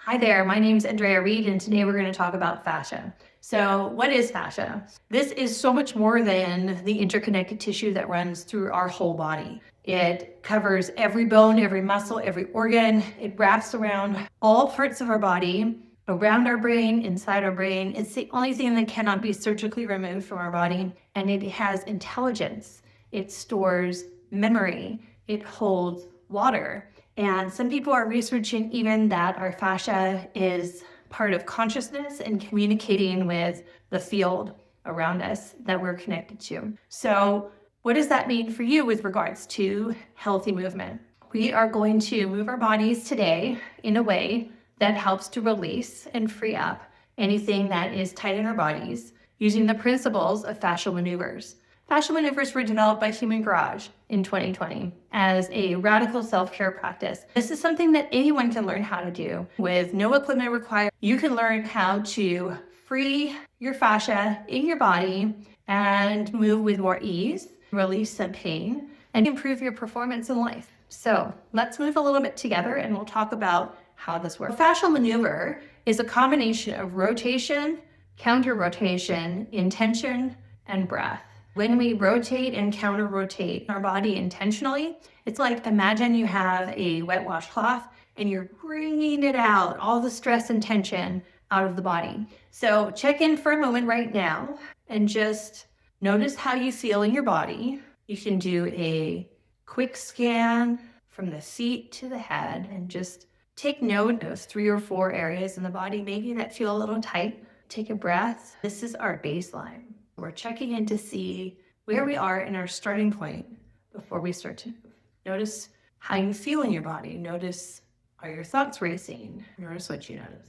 Hi there, my name is Andrea Reed, and today we're going to talk about fascia. So what is fascia? This is so much more than the interconnected tissue that runs through our whole body. It covers every bone, every muscle, every organ. It wraps around all parts of our body, around our brain, inside our brain. It's the only thing that cannot be surgically removed from our body, and it has intelligence. It stores memory. It holds water. And some people are researching even that our fascia is part of consciousness and communicating with the field around us that we're connected to. So what does that mean for you with regards to healthy movement? We are going to move our bodies today in a way that helps to release and free up anything that is tight in our bodies using the principles of fascial maneuvers. Fascial maneuvers were developed by Human Garage in 2020 as a radical self-care practice. This is something that anyone can learn how to do with no equipment required. You can learn how to free your fascia in your body and move with more ease, release some pain, and improve your performance in life. So let's move a little bit together and we'll talk about how this works. A fascial maneuver is a combination of rotation, counter-rotation, intention, and breath. When we rotate and counter-rotate our body intentionally, it's like imagine you have a wet washcloth and you're wringing it out, all the stress and tension out of the body. So check in for a moment right now and just notice how you feel in your body. You can do a quick scan from the feet to the head and just take note of 3 or 4 areas in the body, maybe that feel a little tight. Take a breath. This is our baseline. We're checking in to see where we are in our starting point before we start to move. Notice how you feel in your body. Notice, are your thoughts racing? Notice what you notice.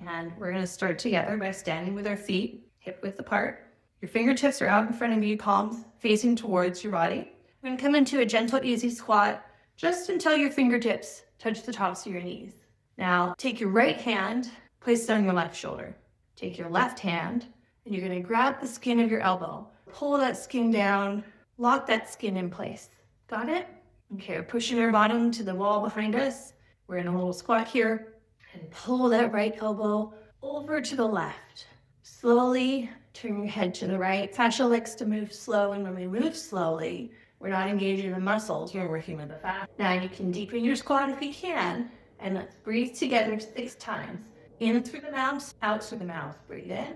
And we're going to start together by standing with our feet hip width apart. Your fingertips are out in front of you, palms facing towards your body. We're going to come into a gentle, easy squat just until your fingertips touch the tops of your knees. Now, take your right hand, place it on your left shoulder. Take your left hand, and you're going to grab the skin of your elbow. Pull that skin down, lock that skin in place. Got it? Okay, we're pushing our bottom to the wall behind us. We're in a little squat here. And pull that right elbow over to the left. Slowly turn your head to the right. Fascia likes to move slow, and when we move slowly, we're not engaging the muscles, we're working with the fascia. Now you can deepen your squat if you can, and let's breathe together 6 times. In through the mouth, out through the mouth. Breathe in.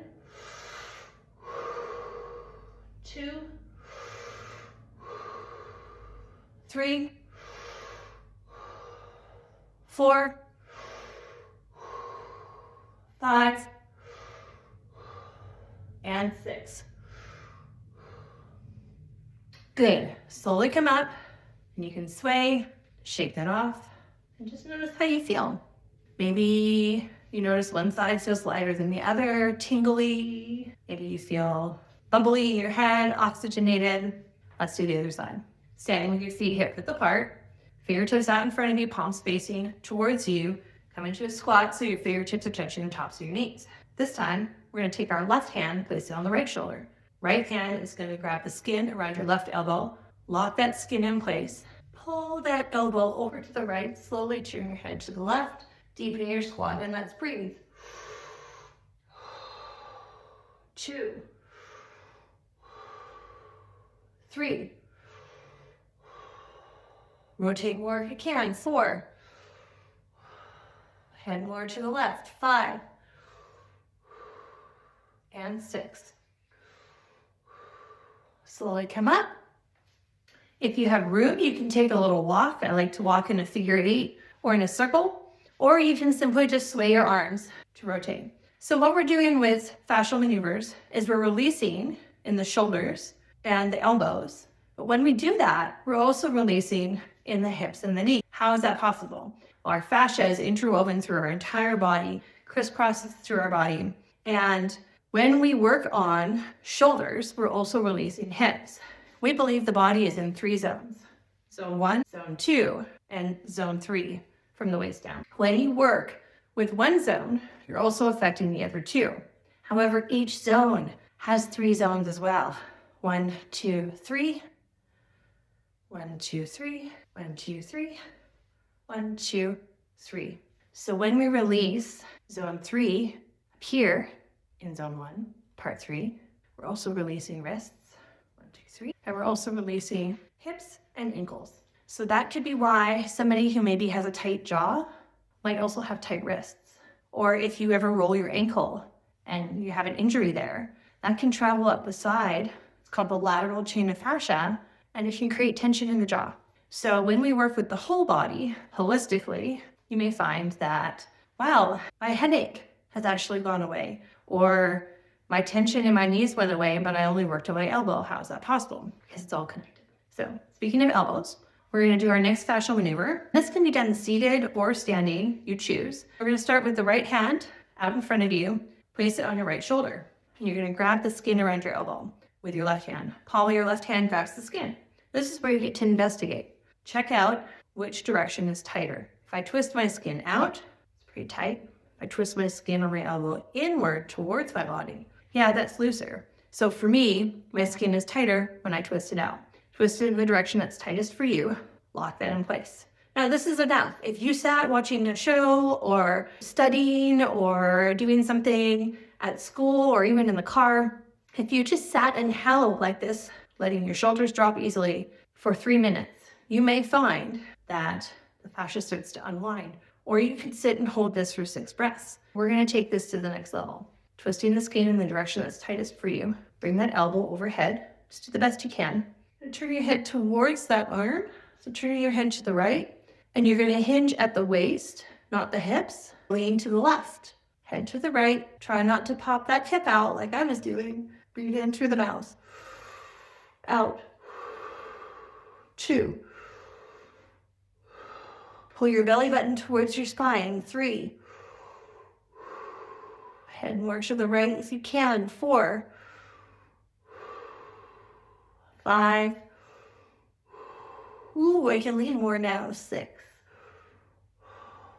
2, 3, 4, 5, and 6. Good. Slowly come up, and you can sway, shake that off, and just notice how you feel. Maybe you notice one side feels lighter than the other, tingly. Maybe you feel bubbly in your head, oxygenated. Let's do the other side. Standing with your feet hip width apart, fingertips out in front of you, palms facing towards you. Come into a squat so your fingertips are touching the tops of your knees. This time, we're going to take our left hand, place it on the right shoulder. Right hand is going to grab the skin around your left elbow, lock that skin in place. Pull that elbow over to the right, slowly turn your head to the left, deepen your squat, and let's breathe. 2, 3. Rotate more if you can. 4. Head more to the left. 5. And 6. Slowly come up. If you have room, you can take a little walk. I like to walk in a figure 8 or in a circle, or you can simply just sway your arms to rotate. So what we're doing with fascial maneuvers is we're releasing in the shoulders and the elbows. But when we do that, we're also releasing in the hips and the knees. How is that possible? Well, our fascia is interwoven through our entire body, crisscrosses through our body. And when we work on shoulders, we're also releasing hips. We believe the body is in 3 zones. Zone 1, Zone 2, and Zone 3 from the waist down. When you work with one zone, you're also affecting the other 2. However, each zone has 3 zones as well. 1, 2, 3. 1, 2, 3. 1, 2, 3. 1, 2, 3. So when we release Zone 3, up here in zone 1, part 3, we're also releasing wrists, 1, 2, 3, and we're also releasing hips and ankles. So that could be why somebody who maybe has a tight jaw might also have tight wrists. Or if you ever roll your ankle and you have an injury there, that can travel up the side. It's called the lateral chain of fascia, and it can create tension in the jaw. So when we work with the whole body holistically, you may find that, wow, my headache has actually gone away, or my tension in my knees went away, but I only worked on my elbow. How is that possible? Because it's all connected. So speaking of elbows, we're going to do our next fascial maneuver. This can be done seated or standing, you choose. We're going to start with the right hand out in front of you, place it on your right shoulder. And you're going to grab the skin around your elbow with your left hand. Palm of your left hand grabs the skin. This is where you get to investigate. Check out which direction is tighter. If I twist my skin out, it's pretty tight. If I twist my skin on my elbow inward towards my body, yeah, that's looser. So for me, my skin is tighter when I twist it out. Twist it in the direction that's tightest for you. Lock that in place. Now this is enough. If you sat watching a show or studying or doing something at school or even in the car, if you just sat and held like this, letting your shoulders drop easily for 3 minutes, you may find that the fascia starts to unwind. Or you could sit and hold this for 6 breaths. We're going to take this to the next level. Twisting the skin in the direction that's tightest for you. Bring that elbow overhead. Just do the best you can. And turn your head towards that arm. So turn your head to the right. And you're going to hinge at the waist, not the hips. Lean to the left. Head to the right. Try not to pop that hip out like I was doing. Breathe in through the mouth. Out. 2. Pull your belly button towards your spine. 3. Head more to the right if you can. 4. 5. Ooh, I can lean more now. 6.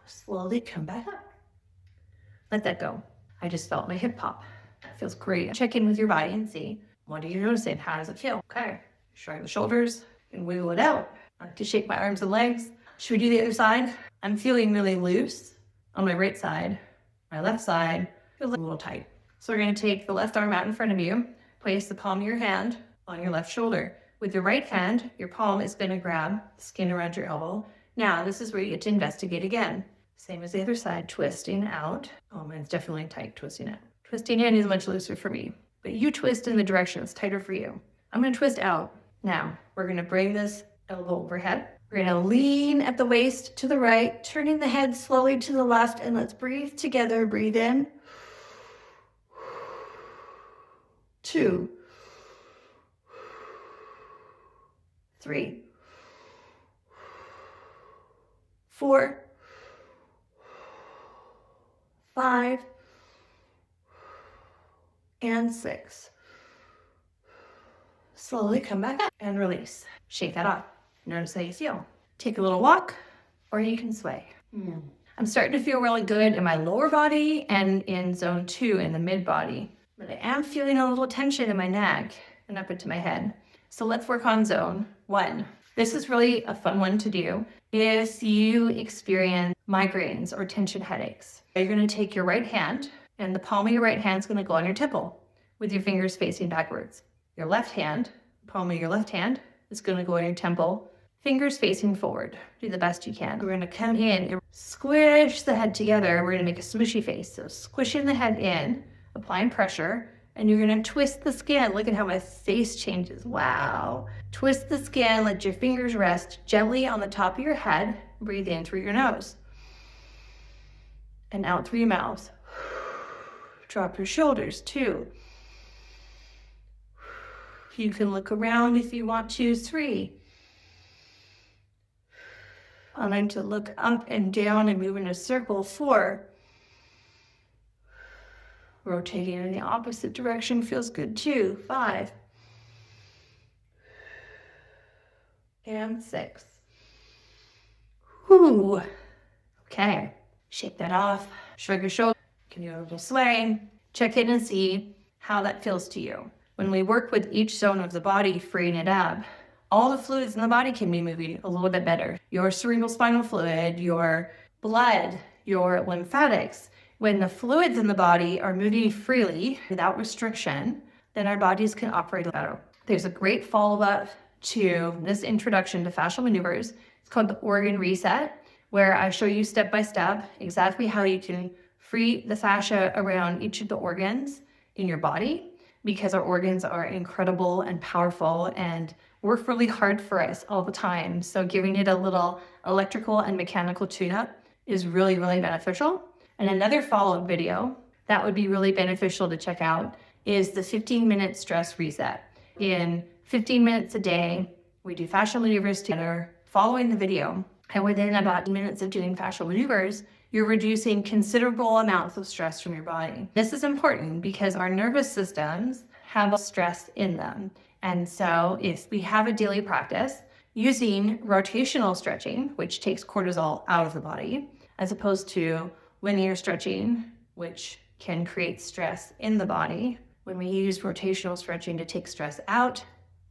Slowly come back up. Let that go. I just felt my hip pop. That feels great. Check in with your body and see, what are you noticing? How does it feel? Okay. Shrug the shoulders and wiggle it out. I like to shake my arms and legs. Should we do the other side? I'm feeling really loose on my right side. My left side feels a little tight. So we're going to take the left arm out in front of you. Place the palm of your hand on your left shoulder. With your right hand, your palm is going to grab the skin around your elbow. Now, this is where you get to investigate again. Same as the other side, twisting out. Oh, mine's definitely tight, twisting out. Twisting in is much looser for me, but you twist in the direction that's tighter for you. I'm going to twist out. Now, we're going to bring this elbow overhead. We're going to lean at the waist to the right, turning the head slowly to the left, and let's breathe together. Breathe in. 2. 3. 4. 5. And 6. Slowly come back up and release. Shake that off. Notice how you feel. Take a little walk, or you can sway. I'm starting to feel really good in my lower body and in zone 2 in the mid body. But I am feeling a little tension in my neck and up into my head. So let's work on zone 1. This is really a fun one to do if you experience migraines or tension headaches. You're going to take your right hand, and the palm of your right hand is going to go on your temple with your fingers facing backwards. Your left hand, palm of your left hand, is going to go on your temple, fingers facing forward. Do the best you can. We're going to come in and squish the head together. We're going to make a smushy face. So squishing the head in, applying pressure, and you're going to twist the skin. Look at how my face changes. Wow. Twist the skin. Let your fingers rest gently on the top of your head. Breathe in through your nose and out through your mouth. Drop your shoulders. 2. You can look around if you want to. 3. I'm going to look up and down and move in a circle. 4. Rotating in the opposite direction feels good too. 5. And 6. Whew. Okay. Shake that off. Shrug your shoulders. Can you do a little sway? Check in and see how that feels to you. When we work with each zone of the body, freeing it up, all the fluids in the body can be moving a little bit better. Your cerebral spinal fluid, your blood, your lymphatics, When the fluids in the body are moving freely without restriction, then our bodies can operate better. There's a great follow-up to this introduction to fascial maneuvers. It's called the organ reset, where I show you step by step exactly how you can free the fascia around each of the organs in your body, because our organs are incredible and powerful and work really hard for us all the time. So giving it a little electrical and mechanical tune-up is really, really beneficial. And another follow-up video that would be really beneficial to check out is the 15-minute stress reset. In 15 minutes a day, we do fascial maneuvers together following the video. And within about minutes of doing fascial maneuvers, you're reducing considerable amounts of stress from your body. This is important because our nervous systems have stress in them. And so if we have a daily practice using rotational stretching, which takes cortisol out of the body, as opposed to linear stretching, which can create stress in the body, when we use rotational stretching to take stress out,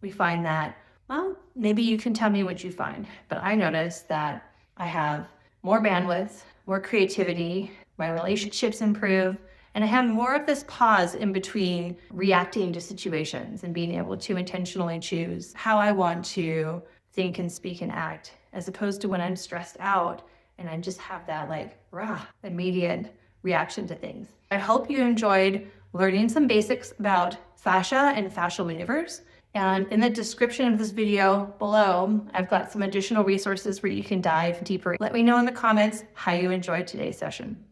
we find that, well, maybe you can tell me what you find, but I notice that I have more bandwidth, more creativity, my relationships improve, and I have more of this pause in between reacting to situations and being able to intentionally choose how I want to think and speak and act, as opposed to when I'm stressed out and I just have that immediate reaction to things. I hope you enjoyed learning some basics about fascia and fascial maneuvers. And in the description of this video below, I've got some additional resources where you can dive deeper. Let me know in the comments how you enjoyed today's session.